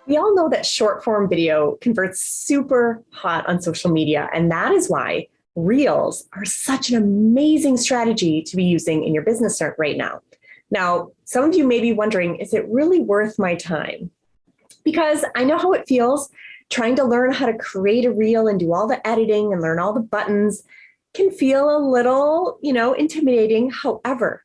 We all know that short form video converts super hot on social media, and that is why Reels are such an amazing strategy to be using in your business right now. Now, some of you may be wondering, is it really worth my time? Because I know how it feels trying to learn how to create a reel and do all the editing and learn all the buttons can feel a little, intimidating. However,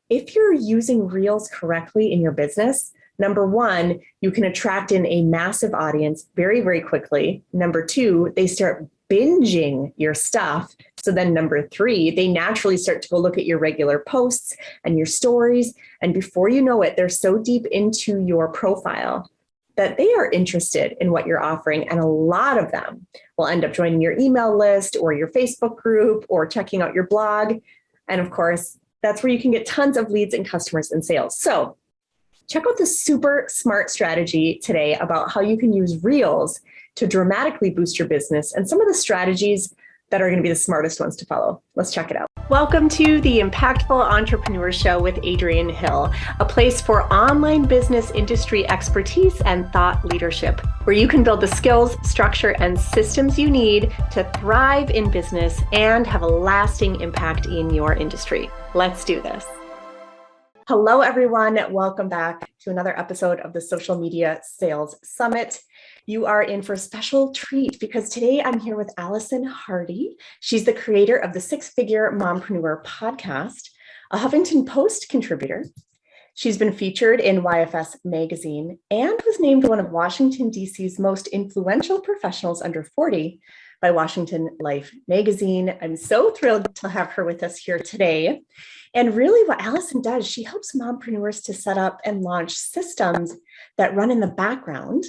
if you're using Reels correctly in your business, number one, you can attract in a massive audience very, very quickly. Number two, they start binging your stuff. So then number three, they naturally start to go look at your regular posts and your stories. And before you know it, they're so deep into your profile that they are interested in what you're offering. And a lot of them will end up joining your email list or your Facebook group or checking out your blog. And of course, that's where you can get tons of leads and customers and sales. So check out this super smart strategy today about how you can use Reels to dramatically boost your business and some of the strategies that are going to be the smartest ones to follow. Let's check it out. Welcome to the Impactful Entrepreneur Show with Adrienne Hill, a place for online business industry expertise and thought leadership, where you can build the skills, structure, and systems you need to thrive in business and have a lasting impact in your industry. Let's do this. Hello, everyone. Welcome back to another episode of the Social Media Sales Summit. You are in for a special treat because today I'm here with Allison Hardy. She's the creator of the Six-Figure Mompreneur podcast, a Huffington Post contributor. She's been featured in YFS magazine and was named one of Washington, D.C.'s most influential professionals under 40 by Washington Life magazine. I'm so thrilled to have her with us here today. And really what Allison does, she helps mompreneurs to set up and launch systems that run in the background,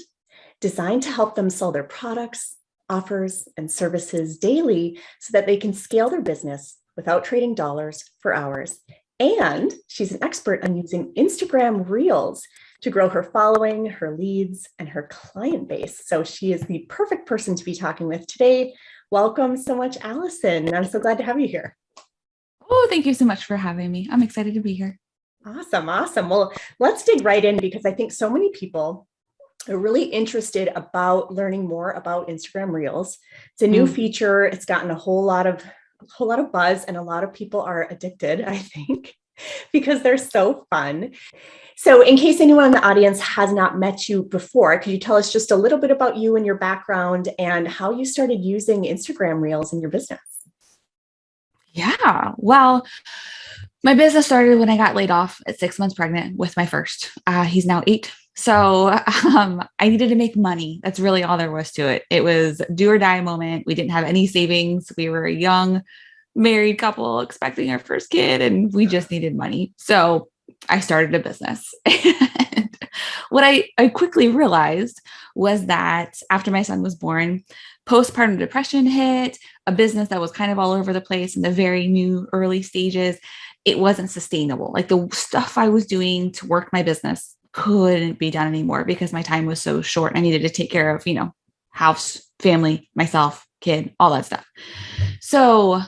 designed to help them sell their products, offers, and services daily so that they can scale their business without trading dollars for hours. And she's an expert on using Instagram Reels to grow her following, her leads, and her client base. So she is the perfect person to be talking with today. Welcome so much, Allison. I'm so glad to have you here. Oh, thank you so much for having me. I'm excited to be here. Awesome. Well, let's dig right in because I think so many people are really interested about learning more about Instagram Reels. It's a new feature. It's gotten a whole lot of buzz, and a lot of people are addicted, I think, because they're so fun. So in case anyone in the audience has not met you before, could you tell us just a little bit about you and your background and how you started using Instagram Reels in your business? Yeah, well, my business started when I got laid off at 6 months pregnant with my first. He's now 8. So I needed to make money. That's really all there was to it. It was do or die moment. We didn't have any savings. We were a young married couple expecting our first kid, and we just needed money. So I started a business. And what I quickly realized was that after my son was born, postpartum depression hit, a business that was kind of all over the place in the very new early stages. It wasn't sustainable. Like the stuff I was doing to work my business couldn't be done anymore because my time was so short. I needed to take care of, house, family, myself, kid, all that stuff. So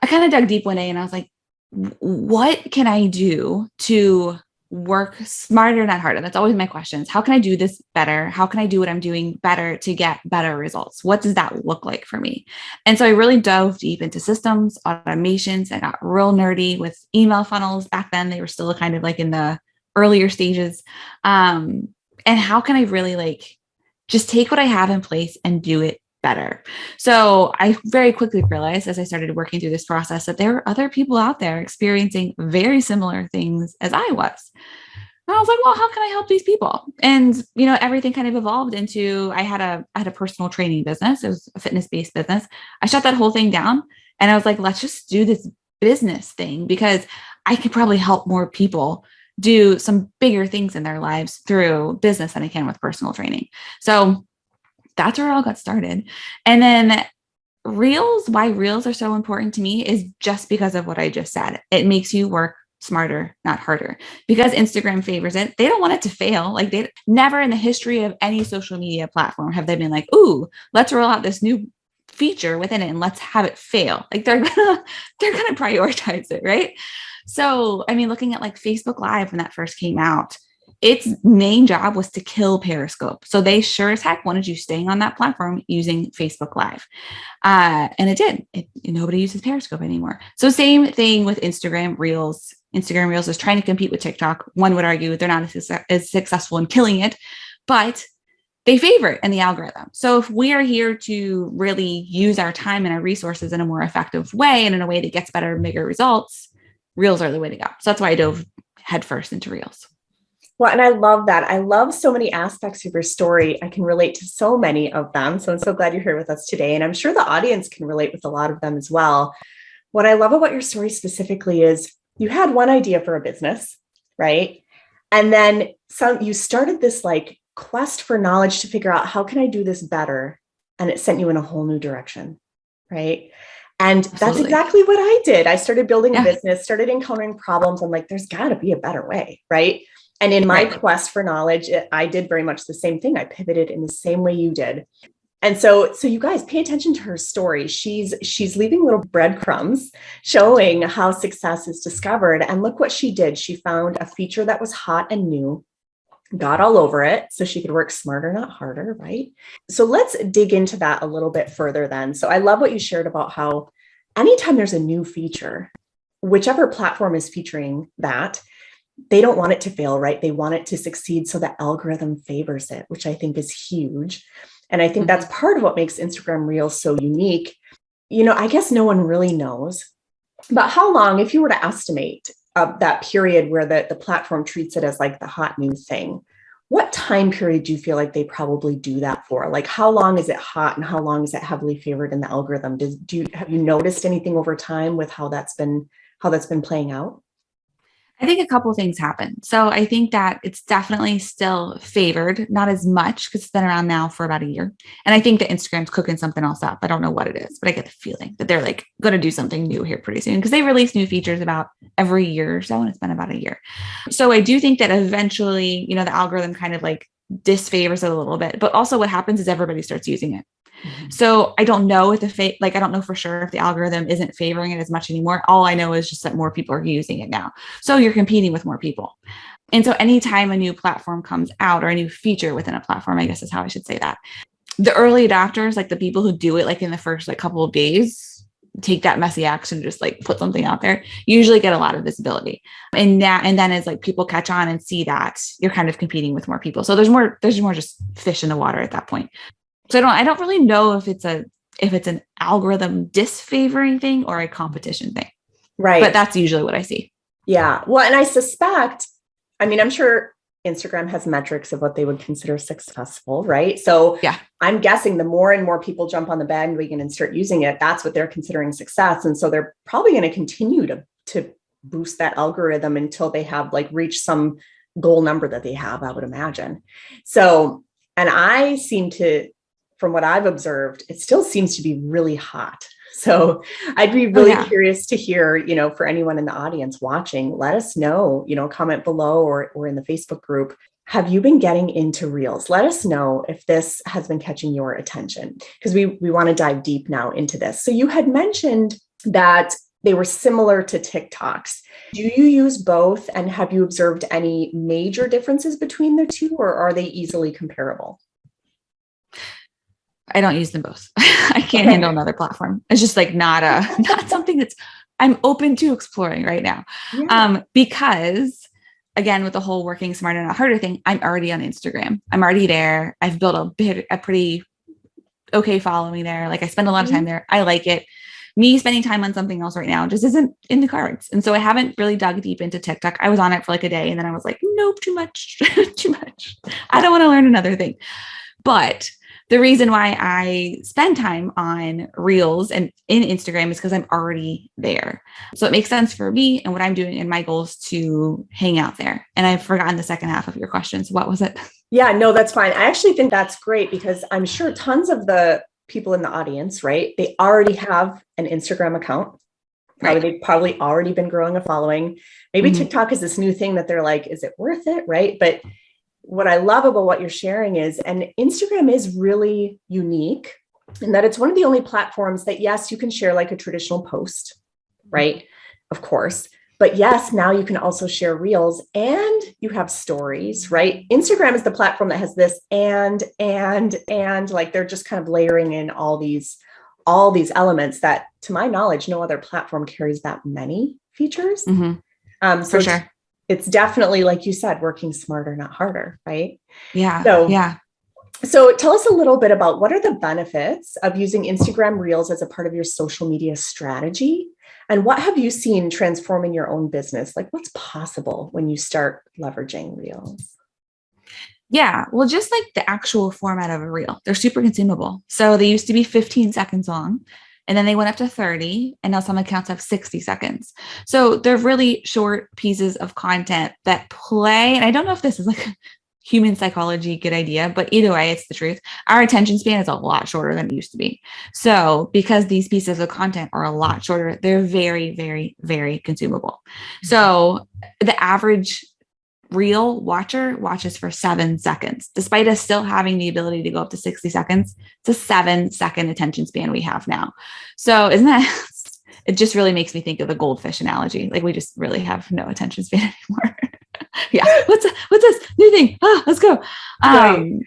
I kind of dug deep one day and I was like, what can I do to work smarter, not harder? That's always my questions. How can I do this better? How can I do what I'm doing better to get better results? What does that look like for me? And so I really dove deep into systems, automations. I got real nerdy with email funnels. Back then, they were still kind of like in the earlier stages. And how can I really just take what I have in place and do it better? So I very quickly realized as I started working through this process that there were other people out there experiencing very similar things as I was. And I was like, well, how can I help these people? And, everything kind of evolved into, I had a personal training business. It was a fitness-based business. I shut that whole thing down and I was like, let's just do this business thing because I could probably help more people do some bigger things in their lives through business than I can with personal training. So that's where it all got started. And then Reels, why Reels are so important to me is just because of what I just said. It makes you work smarter, not harder, because Instagram favors it. They don't want it to fail. Like they never in the history of any social media platform have they been like, ooh, let's roll out this new feature within it and let's have it fail. Like they're gonna prioritize it, right? So, looking at like Facebook Live when that first came out, its main job was to kill Periscope. So they sure as heck wanted you staying on that platform using Facebook Live. And it did. Nobody uses Periscope anymore. So same thing with Instagram Reels. Instagram Reels is trying to compete with TikTok. One would argue they're not as successful in killing it, but they favor it in the algorithm. So if we are here to really use our time and our resources in a more effective way and in a way that gets better and bigger results, Reels are the way to go. So that's why I dove headfirst into Reels. Well, and I love that. I love so many aspects of your story. I can relate to so many of them. So I'm so glad you're here with us today. And I'm sure the audience can relate with a lot of them as well. What I love about your story specifically is you had one idea for a business, right? And then you started this like quest for knowledge to figure out how can I do this better? And it sent you in a whole new direction, right? And Absolutely. That's exactly what I did. I started building a business, started encountering problems. I'm like, there's got to be a better way, right? And in my quest for knowledge, I did very much the same thing. I pivoted in the same way you did. And so you guys pay attention to her story. She's leaving little breadcrumbs showing how success is discovered. And look what she did. She found a feature that was hot and new, got all over it so she could work smarter, not harder, right? So let's dig into that a little bit further then. So I love what you shared about how anytime there's a new feature, whichever platform is featuring that, they don't want it to fail, right? They want it to succeed so the algorithm favors it, which I think is huge. And I think that's part of what makes Instagram Reels so unique. I guess no one really knows, but how long, if you were to estimate that period where the platform treats it as like the hot new thing, what time period do you feel like they probably do that for? Like how long is it hot and how long is it heavily favored in the algorithm? Have you noticed anything over time with how that's been playing out? I think a couple of things happen. So I think that it's definitely still favored, not as much because it's been around now for about a year. And I think that Instagram's cooking something else up. I don't know what it is, but I get the feeling that they're like going to do something new here pretty soon because they release new features about every year or so, and it's been about a year. So I do think that eventually, the algorithm kind of like disfavors it a little bit, but also what happens is everybody starts using it. So I don't know if I don't know for sure if the algorithm isn't favoring it as much anymore. All I know is just that more people are using it now. So you're competing with more people. And so anytime a new platform comes out or a new feature within a platform, I guess is how I should say that, the early adopters, like the people who do it like in the first like couple of days, take that messy action, just like put something out there, usually get a lot of visibility. And then as like people catch on and see that, you're kind of competing with more people. So there's more just fish in the water at that point. So I don't really know if it's an algorithm disfavoring thing or a competition thing. Right. But that's usually what I see. Yeah. Well, and I suspect, I'm sure Instagram has metrics of what they would consider successful, right? So yeah, I'm guessing the more and more people jump on the bandwagon and start using it, that's what they're considering success. And so they're probably going to continue to boost that algorithm until they have like reached some goal number that they have, I would imagine. So, and I seem to, from what I've observed, it still seems to be really hot. So I'd be really curious to hear, for anyone in the audience watching, let us know, comment below or in the Facebook group. Have you been getting into Reels? Let us know if this has been catching your attention because we want to dive deep now into this. So you had mentioned that they were similar to TikToks. Do you use both? And have you observed any major differences between the two, or are they easily comparable? I don't use them both. I can't handle another platform. It's just like not something that's I'm open to exploring right now. Yeah. Because again, with the whole working smarter, not harder thing, I'm already on Instagram. I'm already there. I've built a pretty okay following there. Like I spend a lot of time there. I like it. Me spending time on something else right now just isn't in the cards. And so I haven't really dug deep into TikTok. I was on it for like a day and then I was like, nope, too much, too much. I don't want to learn another thing. But the reason why I spend time on Reels and in Instagram is because I'm already there. So it makes sense for me and what I'm doing and my goals to hang out there. And I've forgotten the second half of your question. So what was it? Yeah, no, that's fine. I actually think that's great because I'm sure tons of the people in the audience, right? They already have an Instagram account. They've probably already been growing a following. Maybe TikTok is this new thing that they're like, is it worth it? Right. But what I love about what you're sharing is, and Instagram is really unique in that it's one of the only platforms that, yes, you can share like a traditional post, right? Of course, But yes, now you can also share reels and you have stories, right? Instagram is the platform that has this and like they're just kind of layering in all these elements that, to my knowledge, no other platform carries that many features. Mm-hmm. So For sure. it's definitely, like you said, working smarter, not harder, right? Yeah. So, yeah. So tell us a little bit about what are the benefits of using Instagram Reels as a part of your social media strategy? And what have you seen transform in your own business? Like what's possible when you start leveraging Reels? Yeah. Well, just like the actual format of a reel, they're super consumable. So they used to be 15 seconds long, and then they went up to 30, and now some accounts have 60 seconds. So they're really short pieces of content that play. And I don't know if this is like human psychology, good idea, but either way, it's the truth. Our attention span is a lot shorter than it used to be. So because these pieces of content are a lot shorter, they're very, very, very consumable. So the average reel watcher watches for 7 seconds, despite us still having the ability to go up to 60 seconds. It's a 7-second attention span we have now. So isn't that, it just really makes me think of the goldfish analogy. Like we just really have no attention span anymore. Yeah. What's this new thing? Let's go. Right.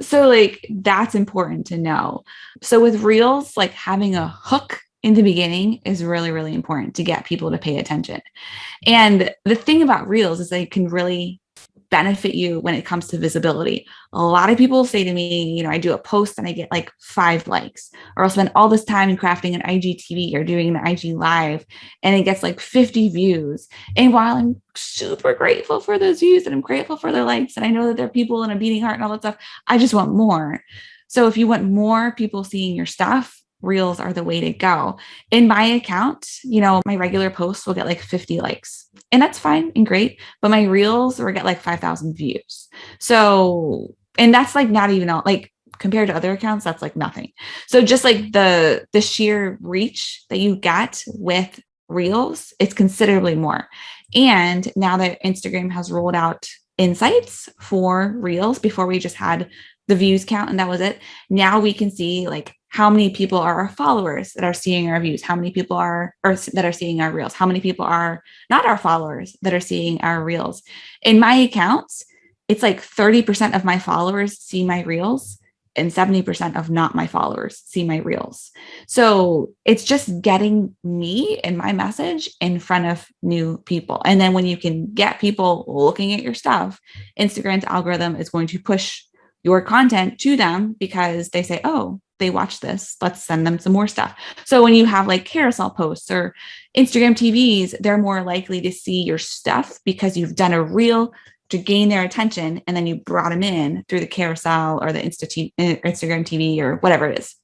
So like, that's important to know. So with reels, like having a hook in the beginning is really, really important to get people to pay attention. And the thing about reels is they can really benefit you when it comes to visibility. A lot of people say to me, I do a post and I get like 5 likes, or I'll spend all this time crafting an IGTV or doing an IG live and it gets like 50 views. And while I'm super grateful for those views and I'm grateful for their likes, and I know that there are people in a beating heart and all that stuff, I just want more. So if you want more people seeing your stuff, reels are the way to go. In my account, my regular posts will get like 50 likes, and that's fine and great, but my reels will get like 5,000 views. So, and that's like not even all, like compared to other accounts, that's like nothing. So just like the sheer reach that you get with reels, it's considerably more. And now that Instagram has rolled out insights for reels, before we just had the views count and that was it. Now we can see like how many people are our followers that are seeing our views, how many people are or that are seeing our reels, how many people are not our followers that are seeing our reels. In my accounts, it's like 30% of my followers see my reels and 70% of not my followers see my reels. So it's just getting me and my message in front of new people. And then when you can get people looking at your stuff, Instagram's algorithm is going to push your content to them because they say, oh, they watch this, let's send them some more stuff. So when you have like carousel posts or Instagram TVs, they're more likely to see your stuff because you've done a reel to gain their attention. And then you brought them in through the carousel or the Instagram TV or whatever it is,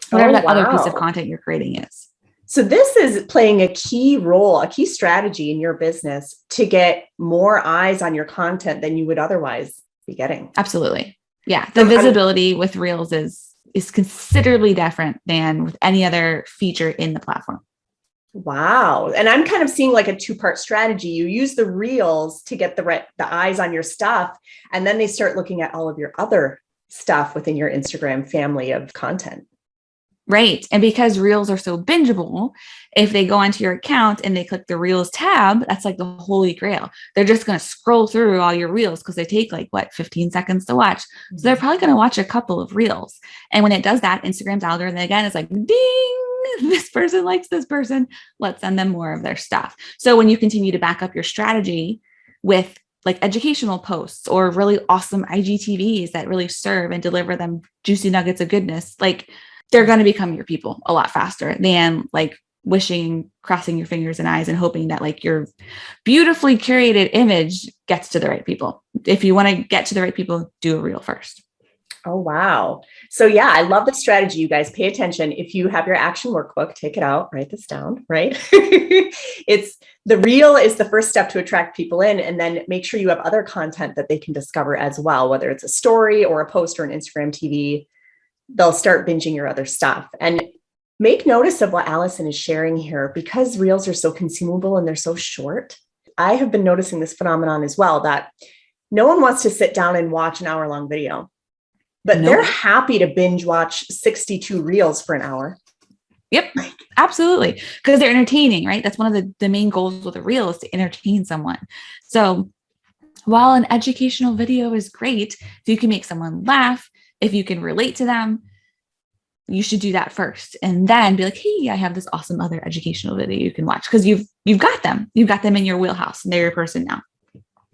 whatever that other piece of content you're creating is. So this is playing a key role, a key strategy in your business to get more eyes on your content than you would otherwise be getting. Absolutely. Yeah. The visibility with reels is considerably different than with any other feature in the platform. Wow. And I'm kind of seeing like a 2-part strategy. You use the reels to get the eyes on your stuff, and then they start looking at all of your other stuff within your Instagram family of content. Right. And because reels are so bingeable, if they go onto your account and they click the reels tab, that's like the holy grail. They're just going to scroll through all your reels because they take like 15 seconds to watch. So they're probably going to watch a couple of reels. And when it does that, Instagram's algorithm again is like, ding, this person likes this person. Let's send them more of their stuff. So when you continue to back up your strategy with like educational posts or really awesome IGTVs that really serve and deliver them juicy nuggets of goodness, like they're going to become your people a lot faster than like wishing, crossing your fingers and eyes and hoping that like your beautifully curated image gets to the right people. If you want to get to the right people, do a reel first. Oh, wow. So yeah, I love the strategy. You guys pay attention. If you have your action workbook, take it out, write this down, right? It's the reel is the first step to attract people in, and then make sure you have other content that they can discover as well, whether it's a story or a post or an Instagram TV. They'll start binging your other stuff. And make notice of what Allison is sharing here, because reels are so consumable and they're so short. I have been noticing this phenomenon as well, that no one wants to sit down and watch an hour-long video, but they're happy to binge watch 62 reels for an hour. Yep, absolutely. Because they're entertaining, right? That's one of the main goals with a reel is to entertain someone. So while an educational video is great, if you can make someone laugh, if you can relate to them, you should do that first. And then be like, hey, I have this awesome other educational video you can watch because you've got them. You've got them in your wheelhouse and they're your person now.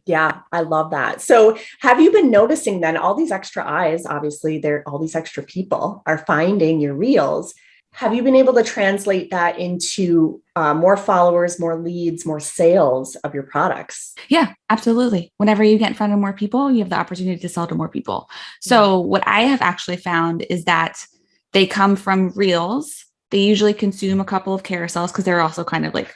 Yeah, I love that. So have you been noticing then all these extra eyes, obviously there all these extra people are finding your reels. Have you been able to translate that into more followers, more leads, more sales of your products? Yeah, absolutely. Whenever you get in front of more people, you have the opportunity to sell to more people. So what I have actually found is that they come from reels. They usually consume a couple of carousels because they're also kind of like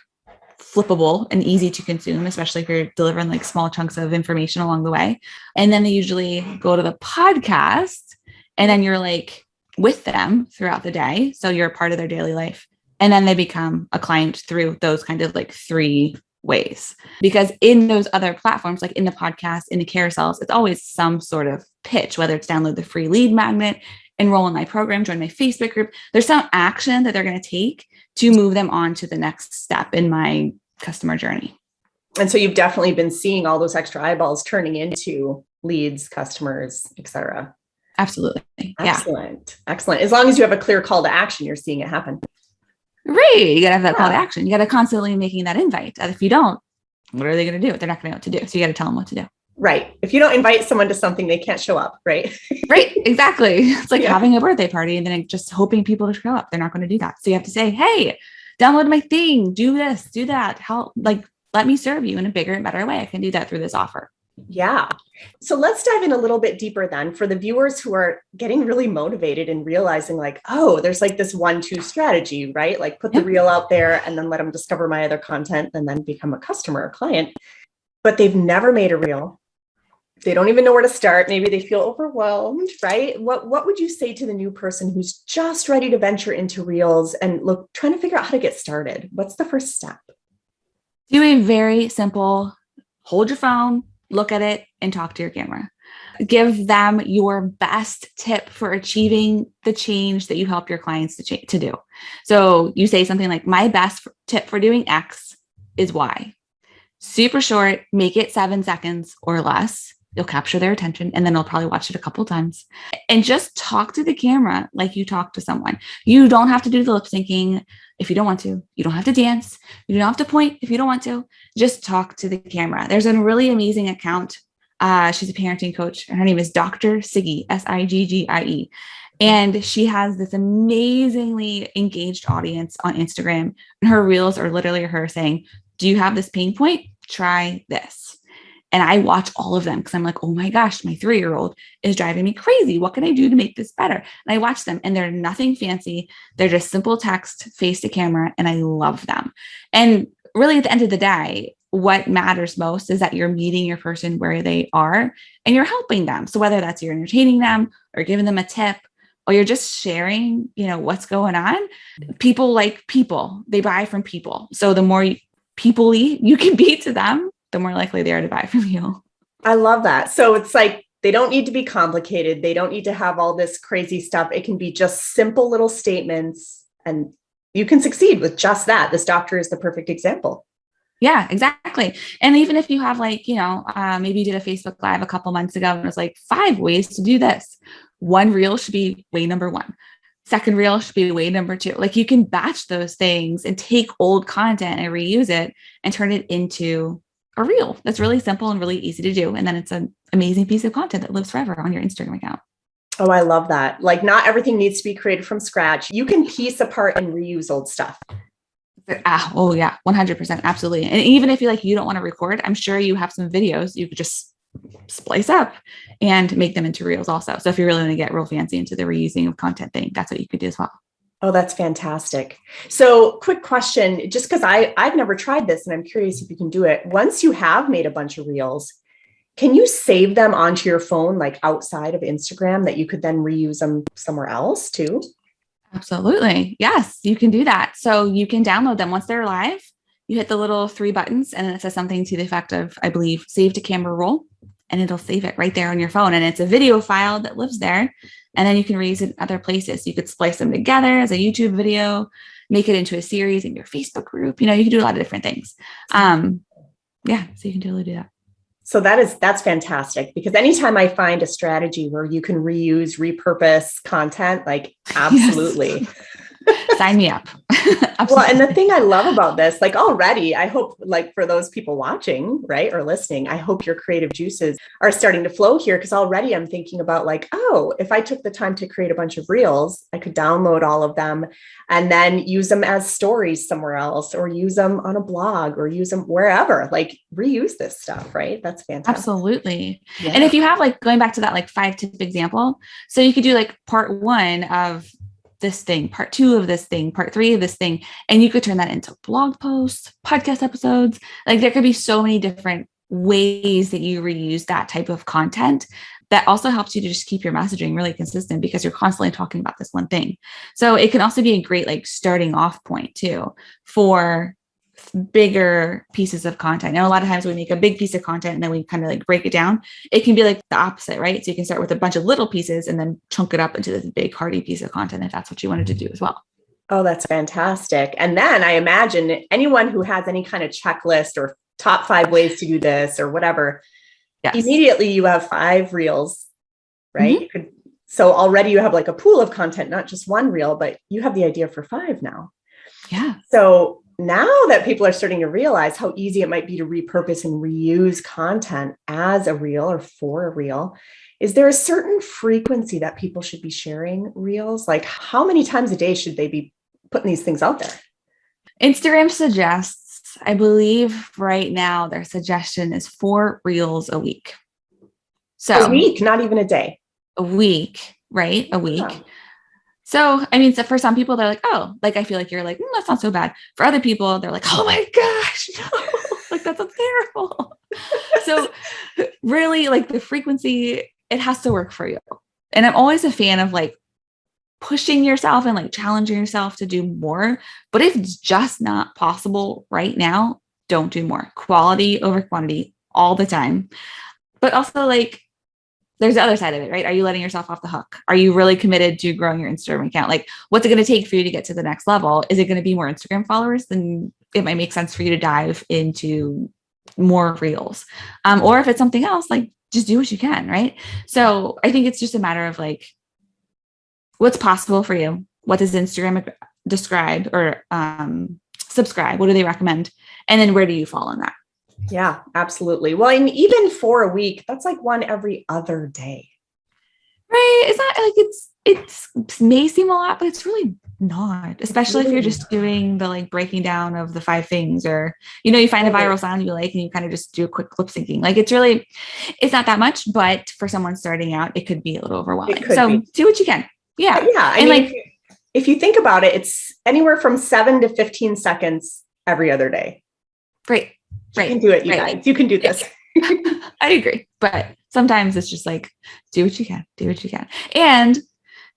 flippable and easy to consume, especially if you're delivering like small chunks of information along the way. And then they usually go to the podcast and then you're like with them throughout the day. So you're a part of their daily life. And then they become a client through those kind of like 3 ways. Because in those other platforms, like in the podcast, in the carousels, it's always some sort of pitch, whether it's download the free lead magnet, enroll in my program, join my Facebook group. There's some action that they're going to take to move them on to the next step in my customer journey. And so you've definitely been seeing all those extra eyeballs turning into leads, customers, et cetera. Absolutely. Excellent. Yeah. Excellent. As long as you have a clear call to action, you're seeing it happen. Right. You got to have that call to action. You got to constantly making that invite. And if you don't, what are they going to do? They're not going to know what to do. So you got to tell them what to do. Right. If you don't invite someone to something, they can't show up. Right. Right. Exactly. It's like having a birthday party and then just hoping people to show up. They're not going to do that. So you have to say, hey, download my thing, do this, do that. Help, like, let me serve you in a bigger and better way. I can do that through this offer. Yeah. So let's dive in a little bit deeper then for the viewers who are getting really motivated and realizing like, oh, there's like this 1-2 strategy, right? Like put the reel out there and then let them discover my other content and then become a customer or client. But they've never made a reel. They don't even know where to start. Maybe they feel overwhelmed, right? What would you say to the new person who's just ready to venture into reels and trying to figure out how to get started? What's the first step? Do a very simple, hold your phone, look at it, and talk to your camera. Give them your best tip for achieving the change that you help your clients to do. So you say something like, my best tip for doing X is Y. Super short, make it 7 seconds or less. You'll capture their attention and then they'll probably watch it a couple of times. And just talk to the camera like you talk to someone. You don't have to do the lip syncing if you don't want to. You don't have to dance. You don't have to point if you don't want to. Just talk to the camera. There's a really amazing account. She's a parenting coach. Her name is Dr. Siggie, Siggie. And she has this amazingly engaged audience on Instagram. And her reels are literally her saying, do you have this pain point? Try this. And I watch all of them because I'm like, oh my gosh, my 3-year-old is driving me crazy. What can I do to make this better? And I watch them and they're nothing fancy. They're just simple text, face to camera, and I love them. And really at the end of the day, what matters most is that you're meeting your person where they are and you're helping them. So whether that's you're entertaining them or giving them a tip or you're just sharing, what's going on, people like people. They buy from people. So the more people-y you can be to them, the more likely they are to buy from you. I love that. So it's like, they don't need to be complicated. They don't need to have all this crazy stuff. It can be just simple little statements and you can succeed with just that. This doctor is the perfect example. Yeah, exactly. And even if you have maybe you did a Facebook Live a couple months ago and it was like 5 ways to do this. One reel should be way number 1. Second reel should be way number 2. Like you can batch those things and take old content and reuse it and turn it into a reel. That's really simple and really easy to do. And then it's an amazing piece of content that lives forever on your Instagram account. Oh, I love that. Like not everything needs to be created from scratch. You can piece apart and reuse old stuff. Oh yeah, 100%. Absolutely. And even if you don't want to record, I'm sure you have some videos you could just splice up and make them into reels also. So if you really want to get real fancy into the reusing of content thing, that's what you could do as well. Oh, that's fantastic. So quick question, just because I've never tried this and I'm curious if you can do it. Once you have made a bunch of reels, can you save them onto your phone, like outside of Instagram, that you could then reuse them somewhere else too? Absolutely. Yes, you can do that. So you can download them once they're live. You hit the little 3 buttons and it says something to the effect of, I believe, save to camera roll. and it'll save it right there on your phone. And it's a video file that lives there. And then you can reuse it in other places. You could splice them together as a YouTube video, make it into a series in your Facebook group. You know, you can do a lot of different things. Yeah, so you can totally do that. So that's fantastic, because anytime I find a strategy where you can reuse, repurpose content, like absolutely. Yes. Sign me up. Well, and the thing I love about this, like already, I hope like for those people watching, right, or listening, I hope your creative juices are starting to flow here, because already I'm thinking about like, oh, if I took the time to create a bunch of reels, I could download all of them and then use them as stories somewhere else, or use them on a blog, or use them wherever, like reuse this stuff, right? That's fantastic. Absolutely. Yeah. And if you have like going back to that like 5-tip example, so you could do like part 1 of this thing, part 2 of this thing, part 3 of this thing, and you could turn that into blog posts, podcast episodes. Like there could be so many different ways that you reuse that type of content that also helps you to just keep your messaging really consistent, because you're constantly talking about this one thing. So it can also be a great like starting off point too for bigger pieces of content. And a lot of times we make a big piece of content and then we kind of like break it down. It can be like the opposite, right? So you can start with a bunch of little pieces and then chunk it up into this big hearty piece of content, if that's what you wanted to do as well. Oh, that's fantastic. And then I imagine anyone who has any kind of checklist or top 5 ways to do this or whatever, yes, immediately you have 5 reels, right? Mm-hmm. So already you have like a pool of content, not just one reel, but you have the idea for 5 now. Yeah. So now that people are starting to realize how easy it might be to repurpose and reuse content as a reel or for a reel, is there a certain frequency that people should be sharing reels? Like how many times a day should they be putting these things out there? Instagram suggests, I believe right now, their suggestion is 4 reels a week. So a week, not even a day. A week, right? A week. Yeah. So, I mean, so for some people, they're like, oh, like, I feel like you're like, that's not so bad. For other people, they're like, oh my gosh, no, like, that's terrible. So really like the frequency, it has to work for you. And I'm always a fan of like pushing yourself and like challenging yourself to do more. But if it's just not possible right now, don't do more. Quality over quantity all the time. But also like, there's the other side of it, right? Are you letting yourself off the hook? Are you really committed to growing your Instagram account? Like, what's it going to take for you to get to the next level? Is it going to be more Instagram followers? Then it might make sense for you to dive into more reels. Or if it's something else, like just do what you can, right? So I think it's just a matter of like, what's possible for you? What does Instagram describe or subscribe? What do they recommend? And then where do you fall on that? Yeah, absolutely. Well, and even for a week, that's like one every other day. Right. It's not like it may seem a lot, but it's really not, especially if you're just doing the like breaking down of the 5 things, or, you know, you find a viral sound you like and you kind of just do a quick lip syncing. Like it's not that much, but for someone starting out, it could be a little overwhelming. So do what you can. Yeah. Yeah. I mean, if you think about it, it's anywhere from 7 to 15 seconds every other day. Right. You can do it, you guys. You can do this. I agree. But sometimes it's just like, do what you can. And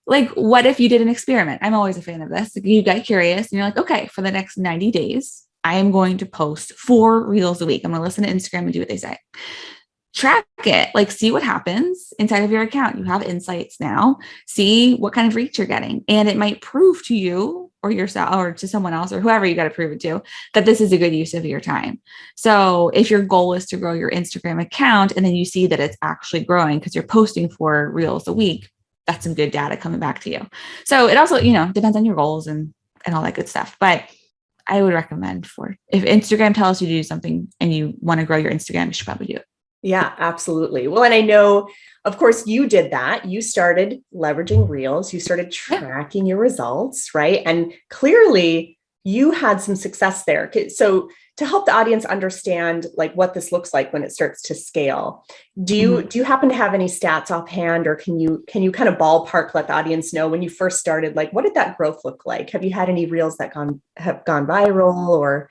like, what if you did an experiment? I'm always a fan of this. Like, you got curious and you're like, okay, for the next 90 days, I am going to post 4 reels a week. I'm going to listen to Instagram and do what they say. Track it, like see what happens inside of your account. You have insights now, see what kind of reach you're getting. And it might prove to you or yourself or to someone else or whoever you got to prove it to that this is a good use of your time. So if your goal is to grow your Instagram account and then you see that it's actually growing because you're posting 4 reels a week, that's some good data coming back to you. So it also, depends on your goals and all that good stuff. But I would recommend if Instagram tells you to do something and you want to grow your Instagram, you should probably do it. Yeah, absolutely. Well, and I know, of course, you did that. You started leveraging Reels. You started tracking your results, right? And clearly you had some success there. So to help the audience understand like what this looks like when it starts to scale, do you happen to have any stats offhand, or can you kind of ballpark, let the audience know when you first started, like what did that growth look like? Have you had any Reels that have gone viral, or,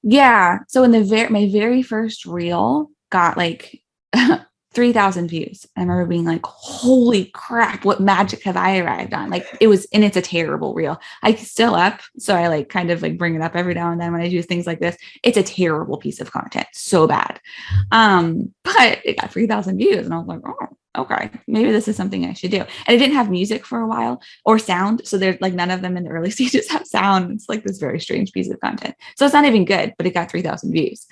Yeah. So in my very first reel got like 3,000 views. I remember being like, holy crap, what magic have I arrived on? Like it was, and it's a terrible reel. I still up. So I like kind of like bring it up every now and then when I do things like this. It's a terrible piece of content. So bad. But it got 3,000 views and I was like, oh, okay, maybe this is something I should do. And it didn't have music for a while or sound. So there's like none of them in the early stages have sound. It's like this very strange piece of content. So it's not even good, but it got 3,000 views.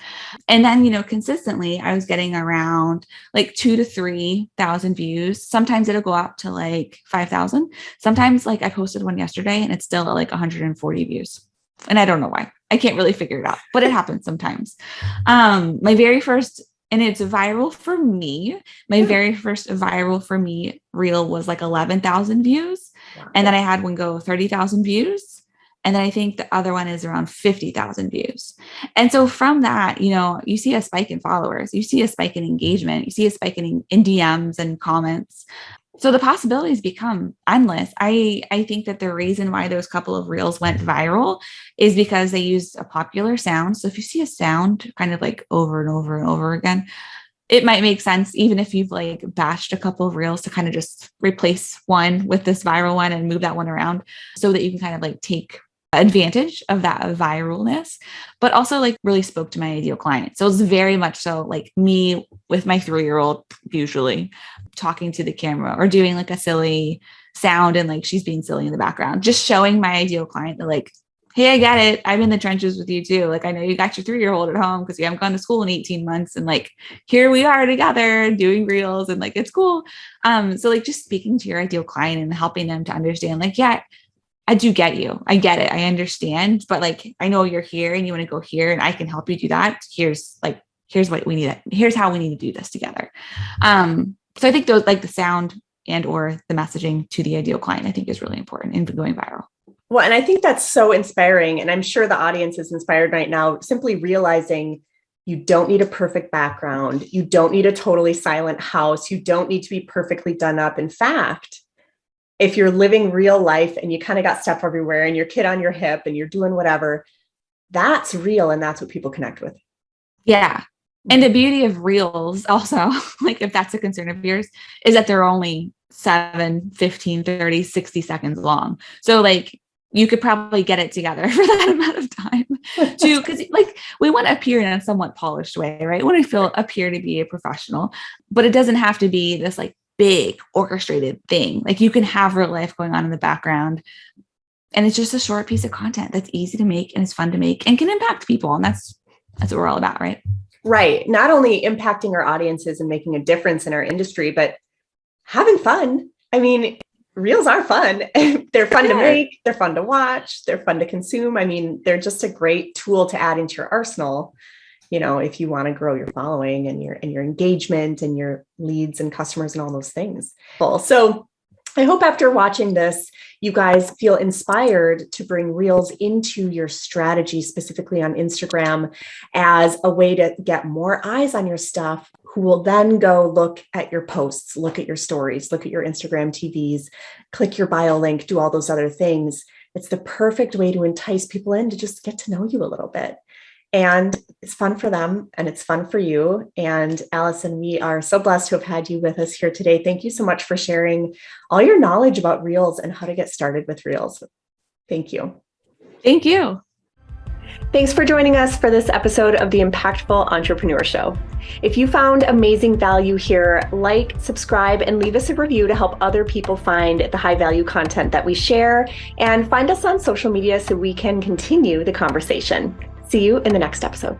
And then, consistently I was getting around like 2,000 to 3,000 views. Sometimes it'll go up to like 5,000. Sometimes like I posted one yesterday and it's still at like 140 views. And I don't know why. I can't really figure it out, but it happens sometimes. My very first, and it's viral for me. My very first viral for me reel was like 11,000 views. Wow. And then I had one go 30,000 views. And then I think the other one is around 50,000 views. And so from that, you see a spike in followers, you see a spike in engagement, you see a spike in DMs and comments. So the possibilities become endless. I think that the reason why those couple of reels went viral is because they used a popular sound. So if you see a sound kind of like over and over and over again, it might make sense, even if you've like bashed a couple of reels, to kind of just replace one with this viral one and move that one around so that you can kind of like take advantage of that viralness, but also like really spoke to my ideal client. So it's very much so like me with my 3-year-old, usually talking to the camera or doing like a silly sound and like she's being silly in the background, just showing my ideal client that like, hey, I get it. I'm in the trenches with you too. Like, I know you got your 3-year-old at home because you haven't gone to school in 18 months. And like, here we are together doing reels and like, it's cool. So like just speaking to your ideal client and helping them to understand like, yeah, I do get you. I get it. I understand, but like, I know you're here and you want to go here and I can help you do that. Here's what we need. Here's how we need to do this together. So I think those like the sound and or the messaging to the ideal client, I think is really important in going viral. Well, and I think that's so inspiring. And I'm sure the audience is inspired right now, simply realizing you don't need a perfect background. You don't need a totally silent house. You don't need to be perfectly done up. In fact, if you're living real life and you kind of got stuff everywhere and your kid on your hip and you're doing whatever, that's real. And that's what people connect with. Yeah. And the beauty of reels also, like if that's a concern of yours, is that they're only 7, 15, 30, 60 seconds long. So like you could probably get it together for that amount of time too. Cause like we want to appear in a somewhat polished way, right? We want to appear to be a professional, but it doesn't have to be this like big orchestrated thing. Like you can have real life going on in the background and it's just a short piece of content that's easy to make and it's fun to make and can impact people. And that's what we're all about, right? Right. Not only impacting our audiences and making a difference in our industry, but having fun. I mean, reels are fun. They're fun to make. They're fun to watch. They're fun to consume. I mean, they're just a great tool to add into your arsenal, if you want to grow your following and your engagement and your leads and customers and all those things. So I hope after watching this, you guys feel inspired to bring reels into your strategy, specifically on Instagram, as a way to get more eyes on your stuff, who will then go look at your posts, look at your stories, look at your Instagram TVs, click your bio link, do all those other things. It's the perfect way to entice people in to just get to know you a little bit. And it's fun for them and it's fun for you. And Allison, we are so blessed to have had you with us here today. Thank you so much for sharing all your knowledge about reels and how to get started with reels. Thank you. Thank you. Thanks for joining us for this episode of the Impactful Entrepreneur Show. If you found amazing value here, like, subscribe, and leave us a review to help other people find the high value content that we share, and find us on social media so we can continue the conversation. See you in the next episode.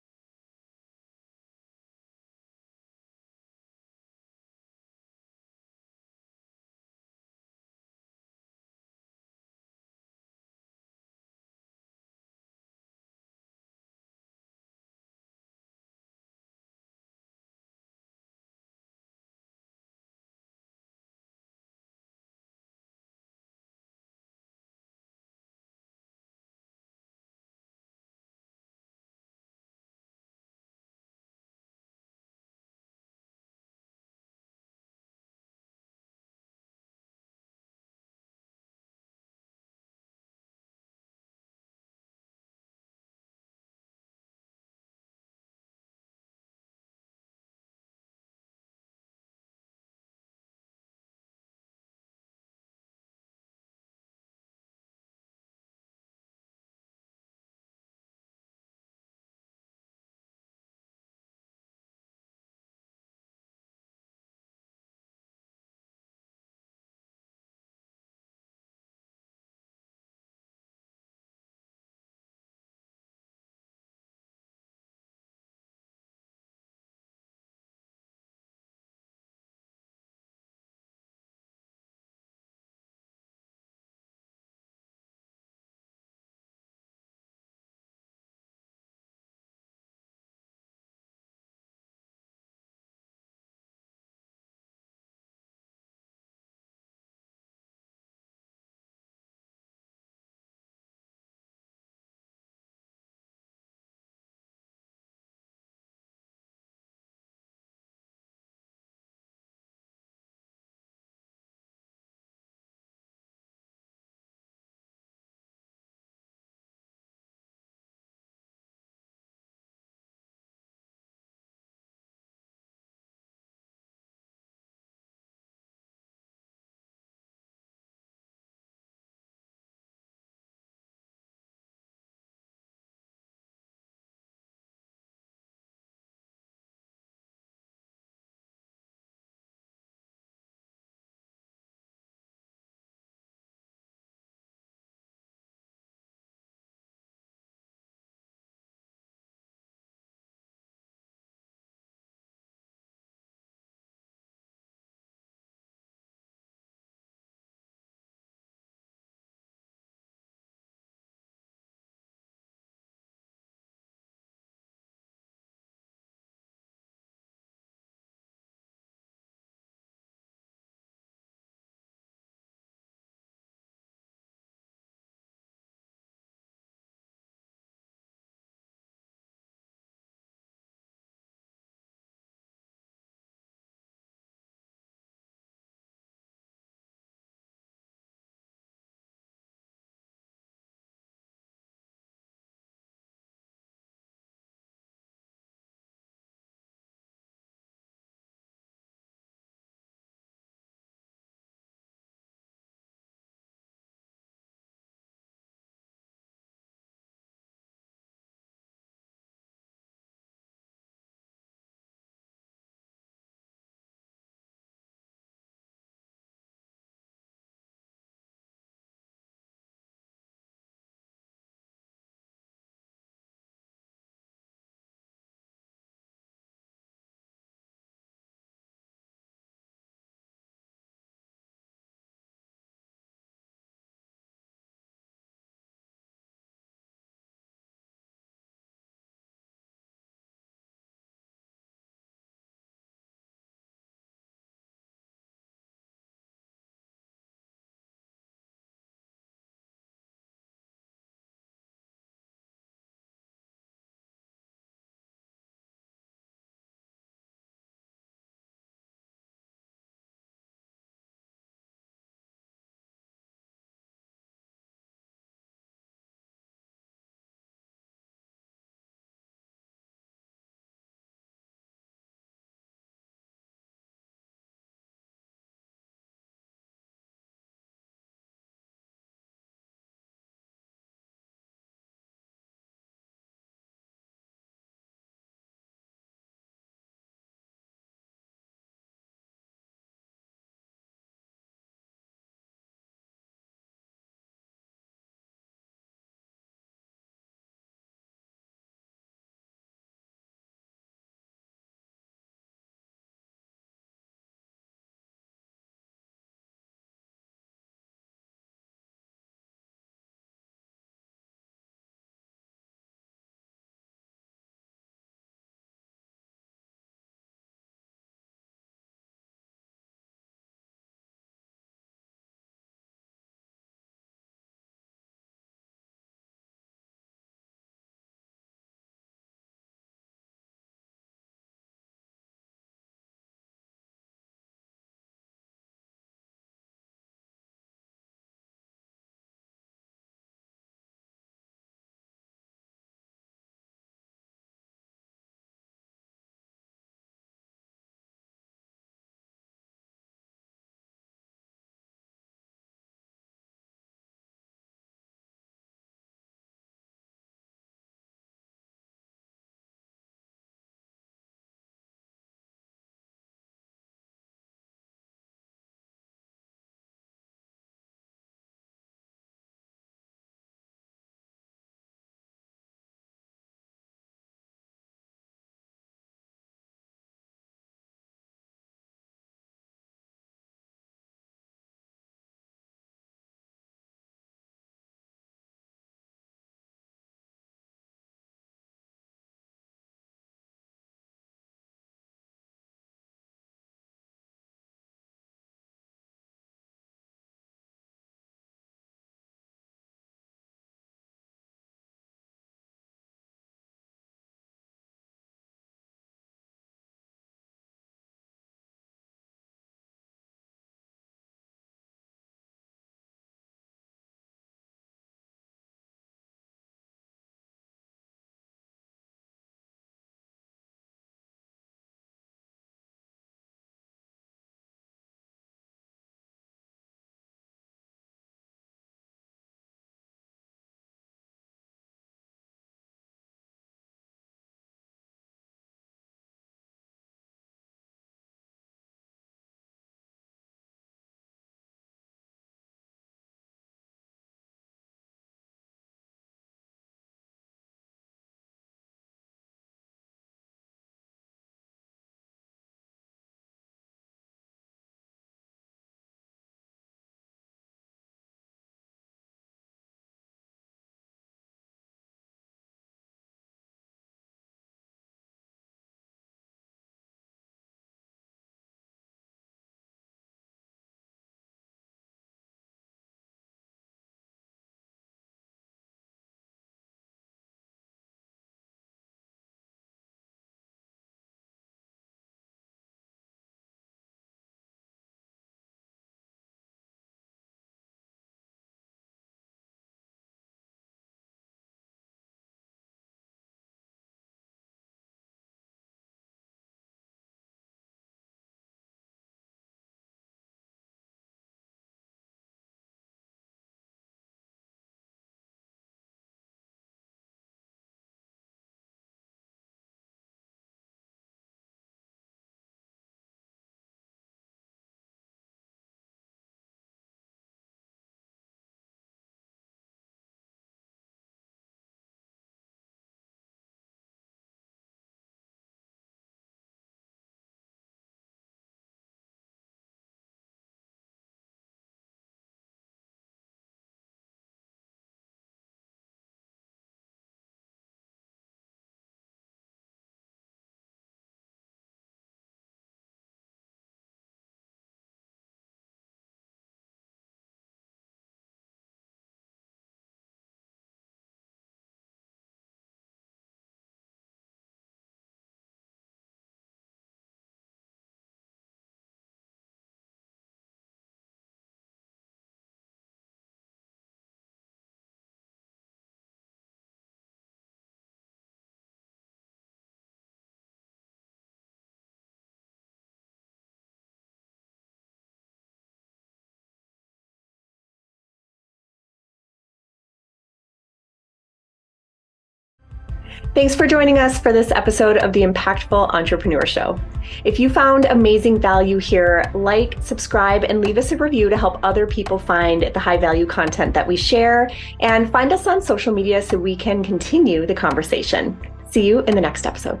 Thanks for joining us for this episode of the Impactful Entrepreneur Show. If you found amazing value here, like, subscribe, and leave us a review to help other people find the high value content that we share, and find us on social media so we can continue the conversation. See you in the next episode.